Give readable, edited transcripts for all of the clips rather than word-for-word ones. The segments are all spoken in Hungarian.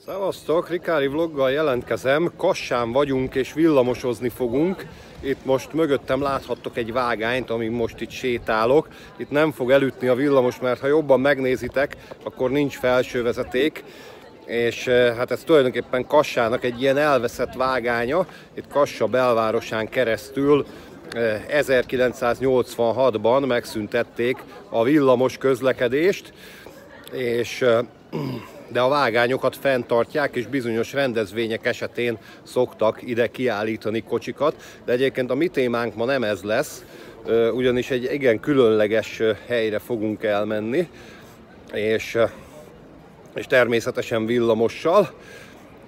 Szevasztok! Rikári vloggal jelentkezem. Kassán vagyunk és villamosozni fogunk. Itt most mögöttem láthattok egy vágányt, amin most itt sétálok. Itt nem fog elütni a villamos, mert ha jobban megnézitek, akkor nincs felsővezeték. És hát ez tulajdonképpen Kassának egy ilyen elveszett vágánya. Itt Kassa belvárosán keresztül 1986-ban megszüntették a villamos közlekedést, de a vágányokat fenntartják, és bizonyos rendezvények esetén szoktak ide kiállítani kocsikat. De egyébként a mi témánk ma nem ez lesz, ugyanis egy igen különleges helyre fogunk elmenni, és természetesen villamossal.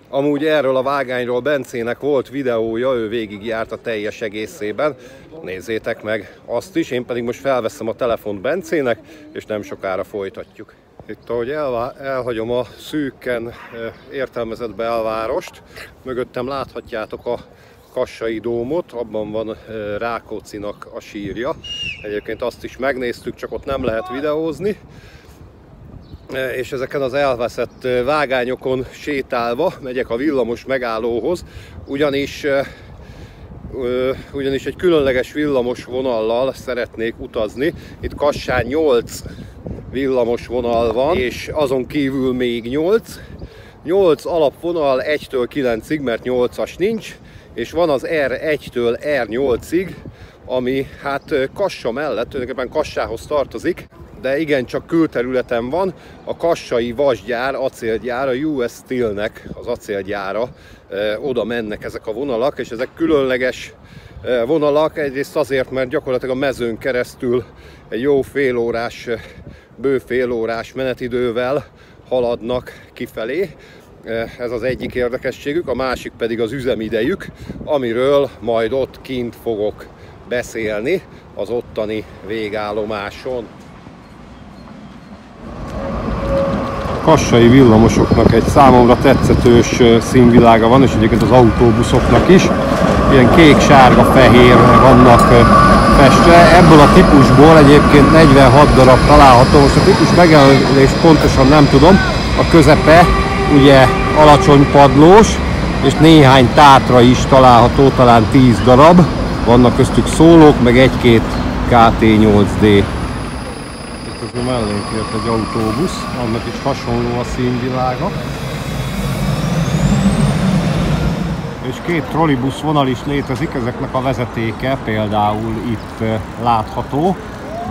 Amúgy erről a vágányról Bencének volt videója, ő végigjárt a teljes egészében. Nézzétek meg azt is, én pedig most felveszem a telefont Bencének, és nem sokára folytatjuk. Itt, ahogy elhagyom a szűken értelmezett belvárost, mögöttem láthatjátok a Kassai dómot, abban van Rákóczinak a sírja. Egyébként azt is megnéztük, csak ott nem lehet videózni. És ezeken az elveszett vágányokon sétálva megyek a villamos megállóhoz, ugyanis egy különleges villamos vonallal szeretnék utazni. Itt Kassán 8 villamos vonal van, és azon kívül még 8 alapvonal 1-től 9-ig, mert 8-as nincs, és van az R1-től R8-ig, ami hát Kassa mellett tulajdonképpen Kassához tartozik, de igencsak külterületen van. A kassai vasgyár, acélgyár, a US Steel-nek az acélgyára, oda mennek ezek a vonalak, és ezek különleges vonalak, egyrészt azért, mert gyakorlatilag a mezőn keresztül egy jó bő félórás menetidővel haladnak kifelé. Ez az egyik érdekességük, a másik pedig az üzemidejük, amiről majd ott kint fogok beszélni az ottani végállomáson. A kassai villamosoknak egy számomra tetszetős színvilága van, és egyébként az autóbuszoknak is. Ilyen kék, sárga, fehér vannak festve. Ebből a típusból egyébként 46 darab található. Most a típus megjelölést pontosan nem tudom. A közepe ugye alacsony padlós, és néhány tátra is található, talán 10 darab. Vannak köztük szólók, meg egy-két KT8D. Mellénk ért egy autóbusz, annak is hasonló a színvilága. És 2 trollibusz vonal is létezik, ezeknek a vezetéke például itt látható,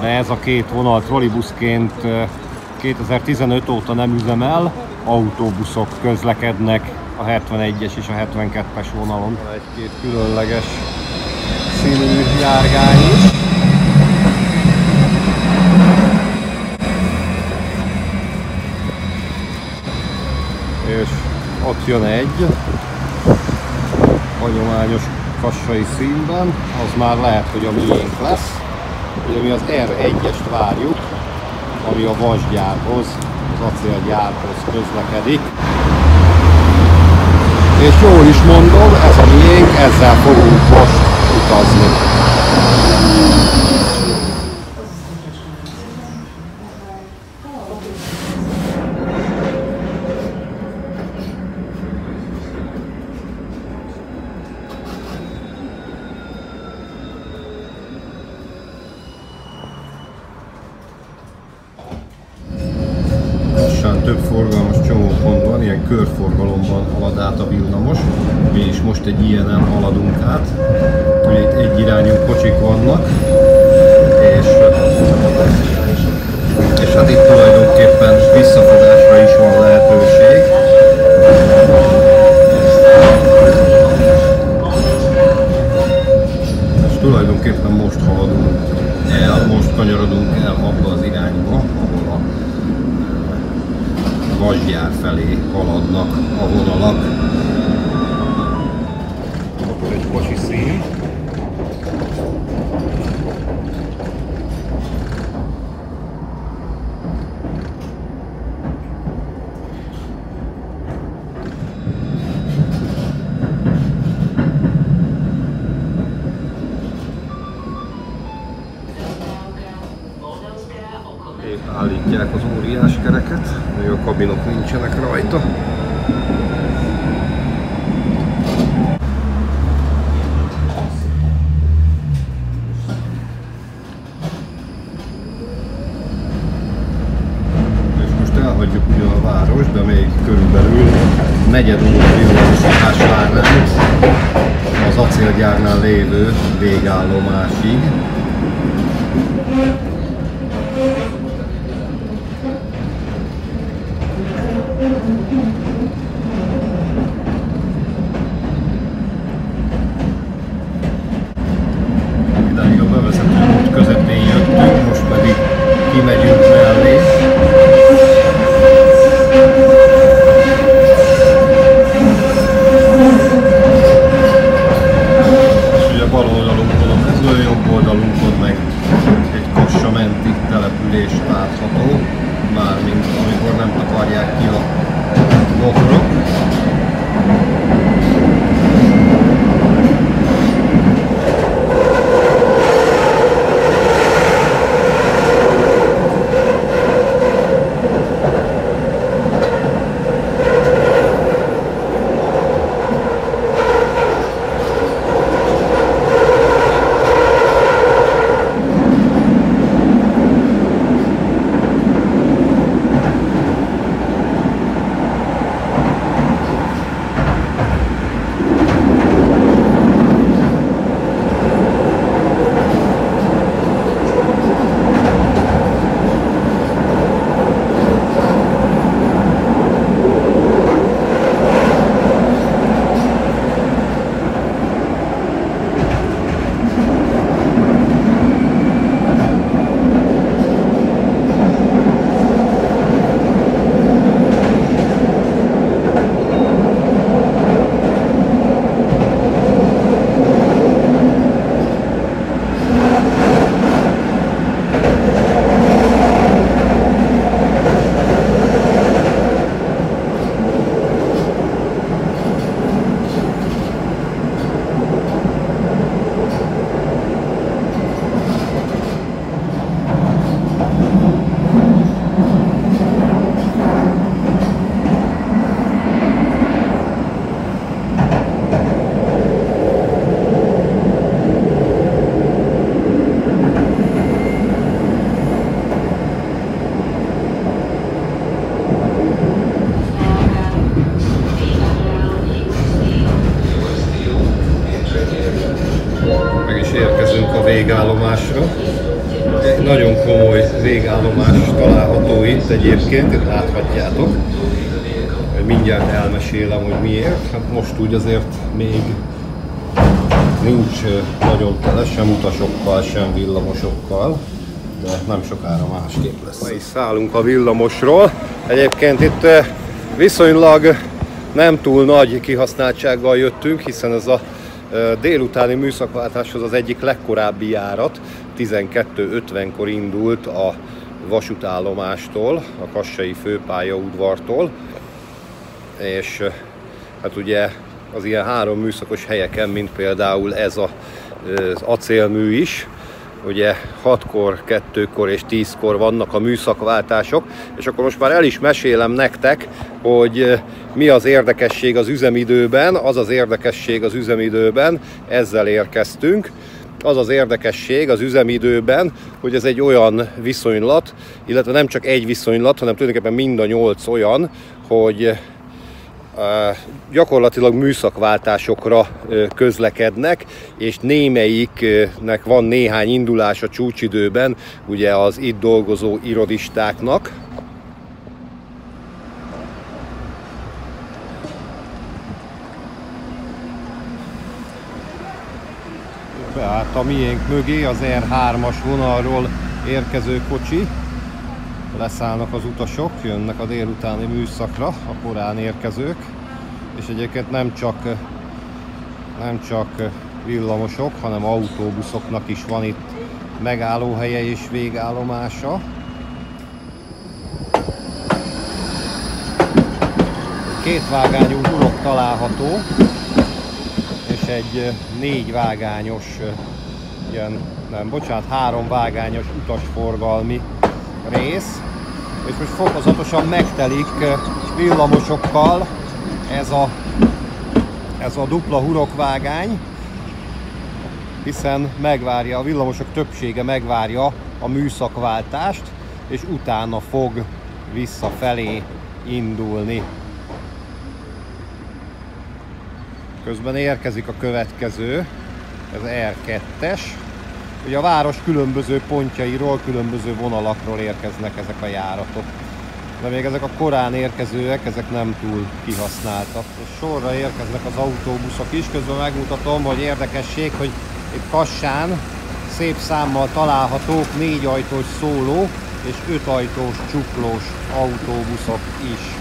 de ez a 2 vonal trollibuszként 2015 óta nem üzemel, autóbuszok közlekednek a 71-es és a 72-es vonalon. Egy-két különleges színű járgány is. És ott jön egy hagyományos kassai színben, az már lehet, hogy a miénk lesz. Ugye mi az R1-est várjuk, ami a vasgyárhoz, az acélgyárhoz közlekedik. És jól is mondom, ez a miénk, ezzel fogunk most utazni. Több forgalmas csomópont van, ilyen körforgalomban halad át a villamos. Mi is most egy ilyenen haladunk át. Ugye itt egyirányú kocsik vannak, és hát itt tulajdonképpen visszafogásra is van lehetőség. És tulajdonképpen most haladunk el, most kanyarodunk el abba az irányba, ahol a vasgyár felé haladnak a vonalak. Akkor egy kocsi szín. Épp állítják az óriás kereket, még a kabinok nincsenek rajta. láthatjuk ugyan a város, de még körülbelül negyed óra villamosítás vár ránk az acélgyárnál lévő végállomásig. Idáig a bevezető út közepén jöttünk, most pedig kimegyünk mellé. És ugye bal oldalunkon a mező, jobb oldalunkon meg egy Kassa menti település látható, mármint amikor nem takarják ki a motorok. Végállomásra. Egy nagyon komoly végállomás található itt egyébként, itt láthatjátok. Mindjárt elmesélem, hogy miért. Hát most úgy azért még nincs nagyon tele, sem utasokkal, sem villamosokkal, de nem sokára másképp lesz. Ma is szállunk a villamosról. Egyébként itt viszonylag nem túl nagy kihasználtsággal jöttünk, hiszen ez a délutáni műszakváltáshoz az egyik legkorábbi járat, 12:50-kor indult a vasútállomástól, a kassai főpályaudvartól, és hát ugye az ilyen 3 műszakos helyeken, mint például ez az acélmű is, ugye 6-kor, 2-kor és 10-kor vannak a műszakváltások, és akkor most már el is mesélem nektek, hogy mi az érdekesség az üzemidőben. Az az érdekesség az üzemidőben, ezzel érkeztünk. Az az érdekesség az üzemidőben, hogy ez egy olyan viszonylat, illetve nem csak egy viszonylat, hanem tulajdonképpen mind a 8 olyan, hogy gyakorlatilag műszakváltásokra közlekednek, és némelyiknek van néhány indulás a csúcsidőben, ugye az itt dolgozó irodistáknak. Beállt a miénk mögé az R3-as vonalról érkező kocsi. Leszállnak az utasok, jönnek a délutáni műszakra a korán érkezők, és egyébként nem csak villamosok, hanem autóbuszoknak is van itt megállóhelye és végállomása. Kétvágányú urok található, és egy 4 vágányos, három vágányos utasforgalmi rész, és most fokozatosan megtelik villamosokkal ez a dupla hurokvágány, hiszen a villamosok többsége megvárja a műszakváltást, és utána fog visszafelé indulni. Közben érkezik a következő, ez R2-es. Ugye a város különböző pontjairól, különböző vonalakról érkeznek ezek a járatok. De még ezek a korán érkezőek, ezek nem túl kihasználtak. És sorra érkeznek az autóbuszok is. Közben megmutatom, hogy érdekesség, hogy itt Kassán szép számmal találhatók 4 ajtós szóló és 5 ajtós csuklós autóbuszok is.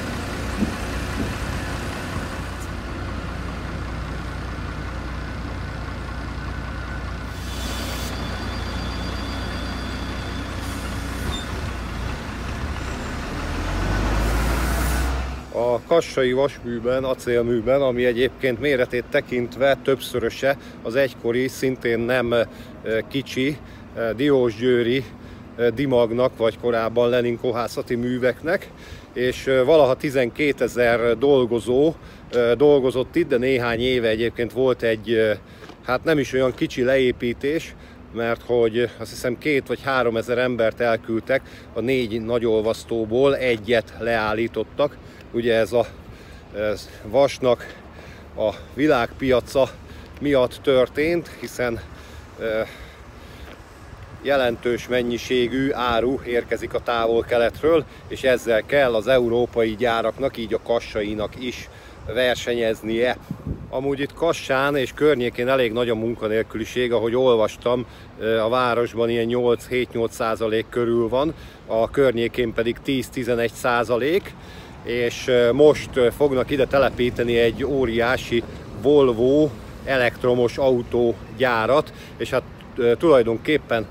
A kassai vasműben, acélműben, ami egyébként méretét tekintve többszöröse az egykori, szintén nem kicsi diósgyőri Dimagnak, vagy korábban Lenin kohászati műveknek, és valaha 12 000 dolgozó dolgozott itt, de néhány éve egyébként volt egy, hát nem is olyan kicsi leépítés, mert hogy azt hiszem 2 vagy 3 ezer embert elküldtek, a 4 nagyolvasztóból egyet leállítottak. Ugye ez a vasnak a világpiaca miatt történt, hiszen jelentős mennyiségű áru érkezik a távol-keletről, és ezzel kell az európai gyáraknak, így a kassainak is versenyeznie. Amúgy itt Kassán és környékén elég nagy a munkanélküliség, ahogy olvastam, a városban ilyen 8-7-8% körül van, a környékén pedig 10-11%, és most fognak ide telepíteni egy óriási Volvo elektromos autógyárat, és hát tulajdonképpen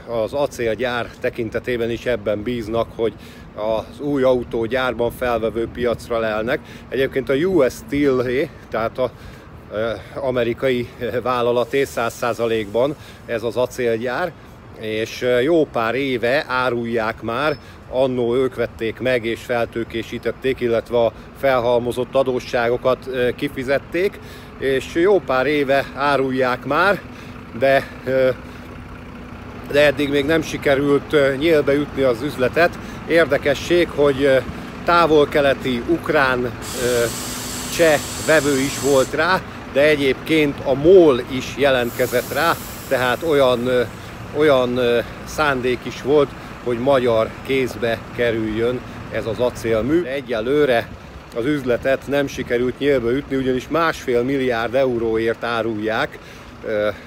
az acélgyár tekintetében is ebben bíznak, hogy az új autógyárban felvevő piacra lelnek. Egyébként a US Steel, tehát az amerikai vállalaté 100%-ban ez az acélgyár, és jó pár éve árulják már, annó ők vették meg és feltőkésítették, illetve a felhalmozott adósságokat kifizették, és jó pár éve árulják már, de eddig még nem sikerült nyílbe ütni az üzletet. Érdekesség, hogy távol-keleti, ukrán, cseh vevő is volt rá, de egyébként a MOL is jelentkezett rá, tehát olyan szándék is volt, hogy magyar kézbe kerüljön ez az acélmű. Egyelőre az üzletet nem sikerült nyílbe ütni, ugyanis 1,5 milliárd euróért árulják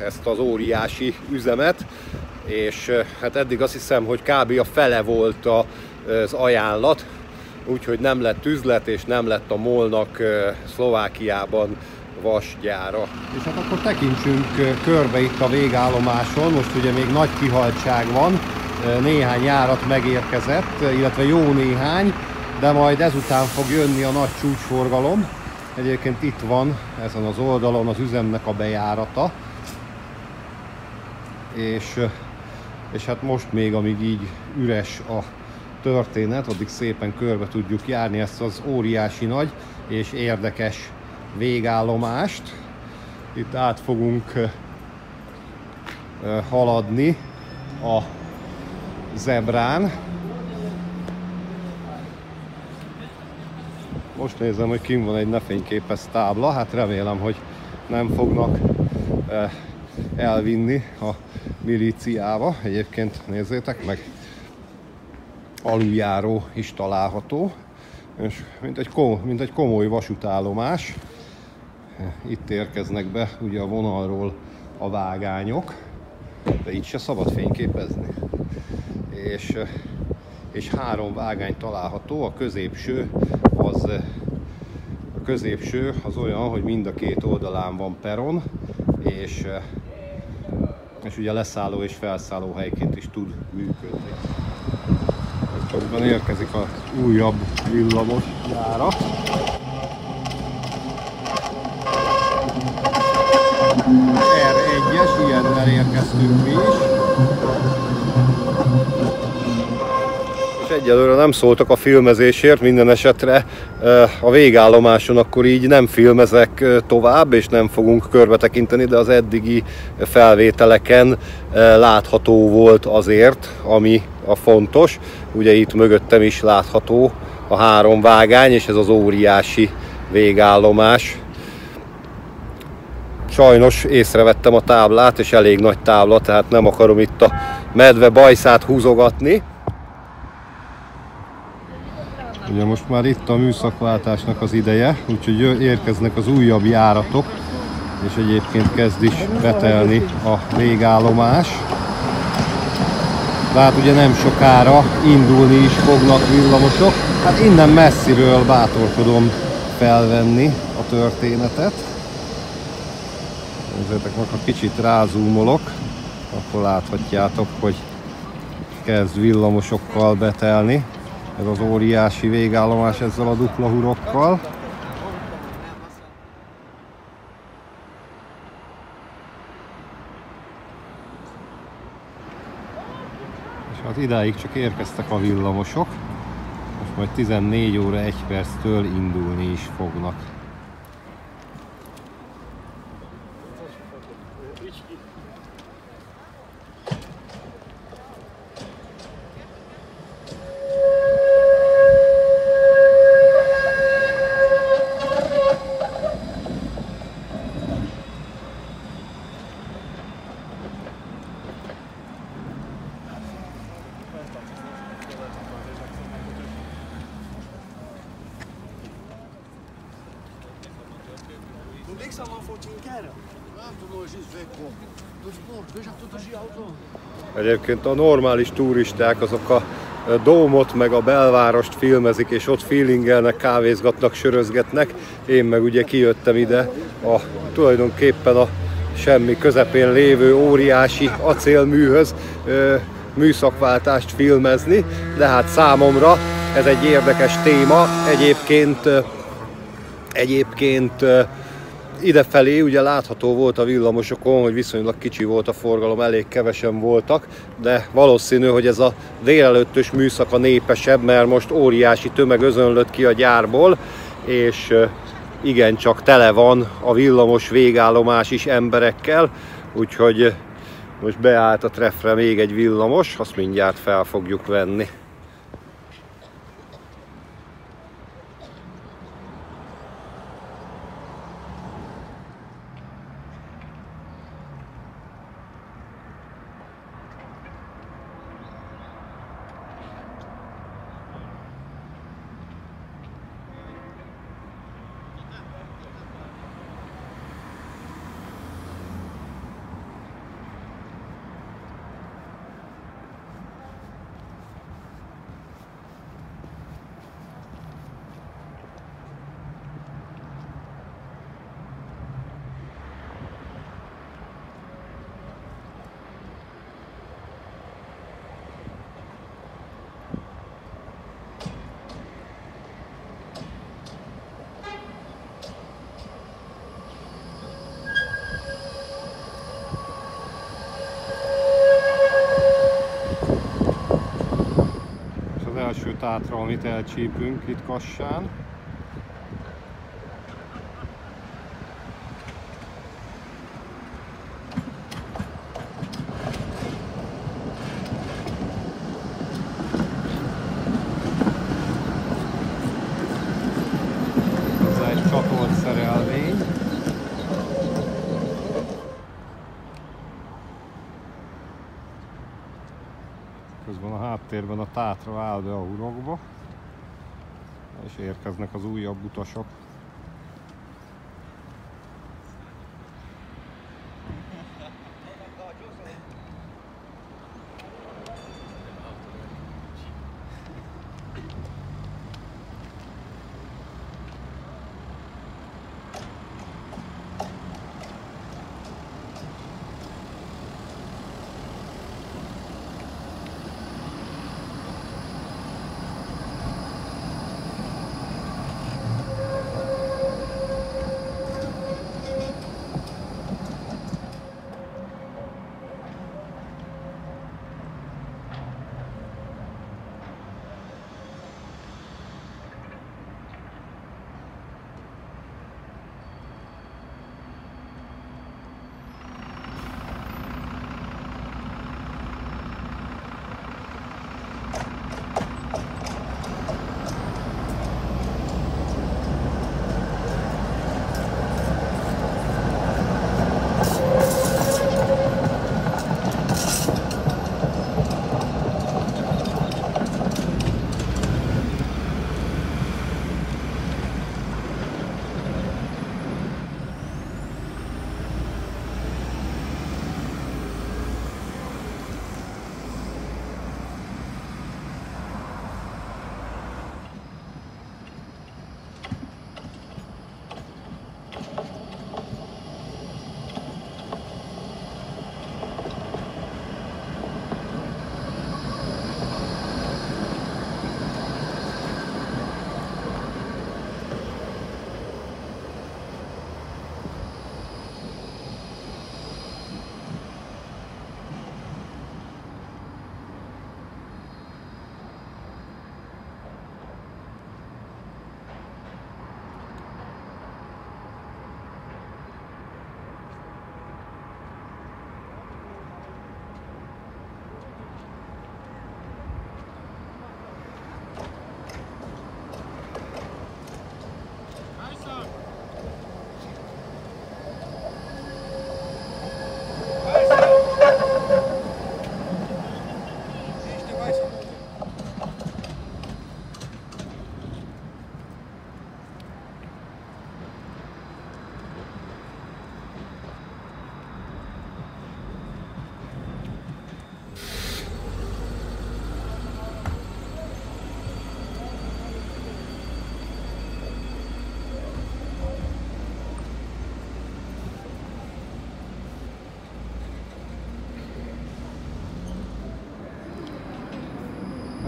ezt az óriási üzemet, és hát eddig azt hiszem, hogy kb. A fele volt az ajánlat, úgyhogy nem lett üzlet, és nem lett a MOL-nak Szlovákiában vasgyára. És hát akkor tekintsünk körbe itt a végállomáson. Most ugye még nagy kihaltság van, néhány járat megérkezett, illetve jó néhány, de majd ezután fog jönni a nagy csúcsforgalom. Egyébként itt van ezen az oldalon az üzemnek a bejárata, és hát most még, amíg így üres a történet, addig szépen körbe tudjuk járni ezt az óriási nagy és érdekes végállomást. Itt át fogunk haladni a zebrán. Most nézem, hogy kint van egy ne fényképezz tábla, hát remélem, hogy nem fognak elvinni a milíciába. Egyébként nézzétek meg, aluljáró is található, és mint egy komoly vasútállomás. Itt érkeznek be ugye a vonalról a vágányok, de itt se szabad fényképezni. És 3 vágány található, a középső az olyan, hogy mind a 2 oldalán van peron, és ugye leszálló és felszálló helyként is tud működni. Közben érkezik az újabb villamos járat. R1-es, ilyennel érkeztünk mi is. És egyelőre nem szóltak a filmezésért, minden esetre a végállomáson akkor így nem filmezek tovább, és nem fogunk körbe tekinteni, de az eddigi felvételeken látható volt azért, ami a fontos. Ugye itt mögöttem is látható a 3 vágány, és ez az óriási végállomás. Sajnos észrevettem a táblát, és elég nagy tábla, tehát nem akarom itt a medve bajszát húzogatni. Ugye most már itt a műszakváltásnak az ideje, úgyhogy érkeznek az újabb járatok, és egyébként kezd is betelni a végállomás. Tehát ugye nem sokára indulni is fognak villamosok. Hát innen messziről bátorkodom felvenni a történetet. Nézzétek meg, ha kicsit rázúmolok, akkor láthatjátok, hogy kezd villamosokkal betelni. Ez az óriási végállomás ezzel a dupla hurokkal. És hát idáig csak érkeztek a villamosok. Most majd 14 óra 1 perctől indulni is fognak. Egyébként a normális turisták azok a dómot meg a belvárost filmezik, és ott feelingelnek, kávézgatnak, sörözgetnek. Én meg ugye kijöttem ide tulajdonképpen a semmi közepén lévő óriási acélműhöz műszakváltást filmezni, de hát számomra ez egy érdekes téma. Egyébként idefelé ugye látható volt a villamosokon, hogy viszonylag kicsi volt a forgalom, elég kevesen voltak, de valószínű, hogy ez a délelőttös műszak a népesebb, mert most óriási tömeg özönlött ki a gyárból, és igencsak tele van a villamos végállomás is emberekkel, úgyhogy most beállt a treffre még egy villamos, azt mindjárt fel fogjuk venni. Első tátra, amit elcsípünk itt Kassán. Ez egy csatolt szerelvény. Közben a háttérben a tátra áll be a hurokba, és érkeznek az újabb utasok.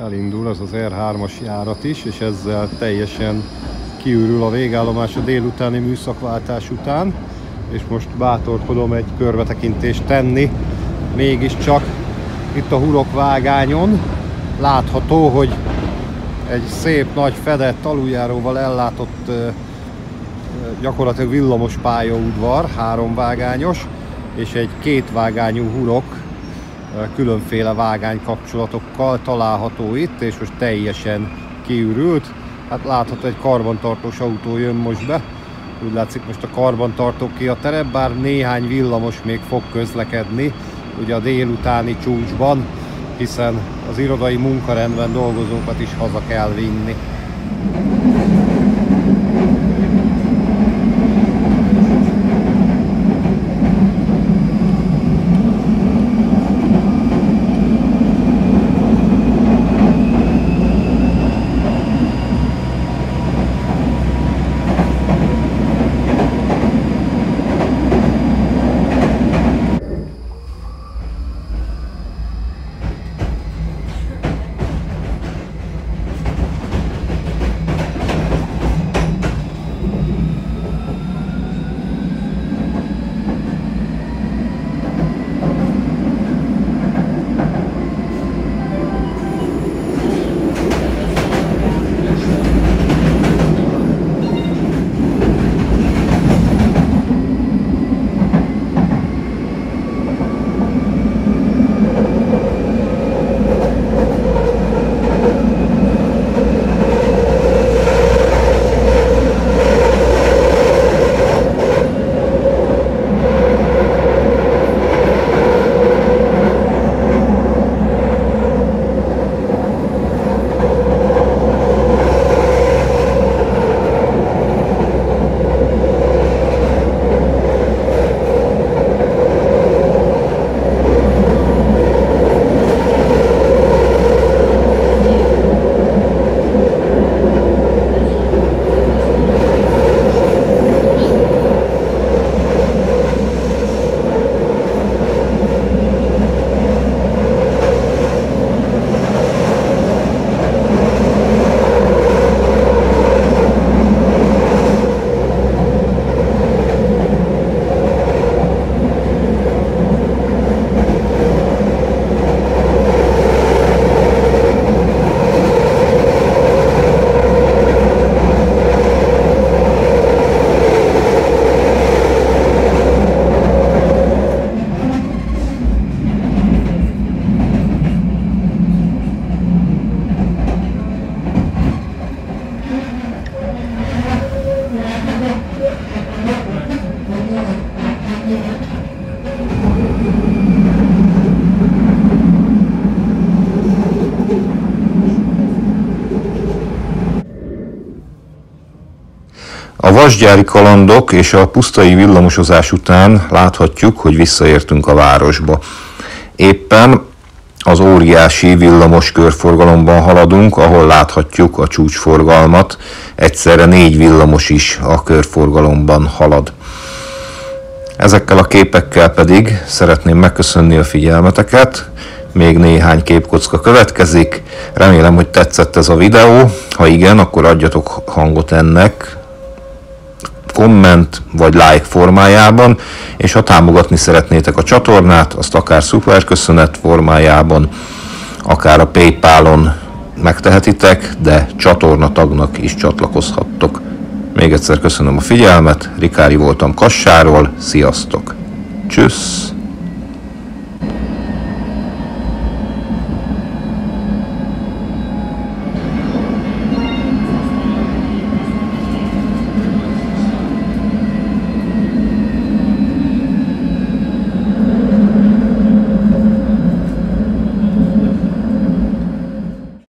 Elindul az az R3-as járat is, és ezzel teljesen kiürül a végállomás a délutáni műszakváltás után, és most bátorkodom egy körbetekintést tenni. Mégiscsak itt a hurokvágányon látható, hogy egy szép nagy fedett aluljáróval ellátott gyakorlatilag villamos pályaudvar, 3 vágányos, és egy 2 vágányú hurok különféle vágánykapcsolatokkal található itt, és most teljesen kiürült. Hát látható, egy karbantartós autó jön most be. Úgy látszik, most a karbantartó ki a terep, bár néhány villamos még fog közlekedni ugye a délutáni csúcsban, hiszen az irodai munkarendben dolgozókat is haza kell vinni. A vasgyári kalandok és a pusztai villamosozás után láthatjuk, hogy visszaértünk a városba. Éppen az óriási villamos körforgalomban haladunk, ahol láthatjuk a csúcsforgalmat. Egyszerre 4 villamos is a körforgalomban halad. Ezekkel a képekkel pedig szeretném megköszönni a figyelmeteket. Még néhány képkocka következik. Remélem, hogy tetszett ez a videó. Ha igen, akkor adjatok hangot ennek komment vagy like formájában, és ha támogatni szeretnétek a csatornát, azt akár szuperköszönet formájában, akár a PayPal-on megtehetitek, de csatornatagnak is csatlakozhattok. Még egyszer köszönöm a figyelmet, Rikári voltam Kassáról, sziasztok! Tschüss!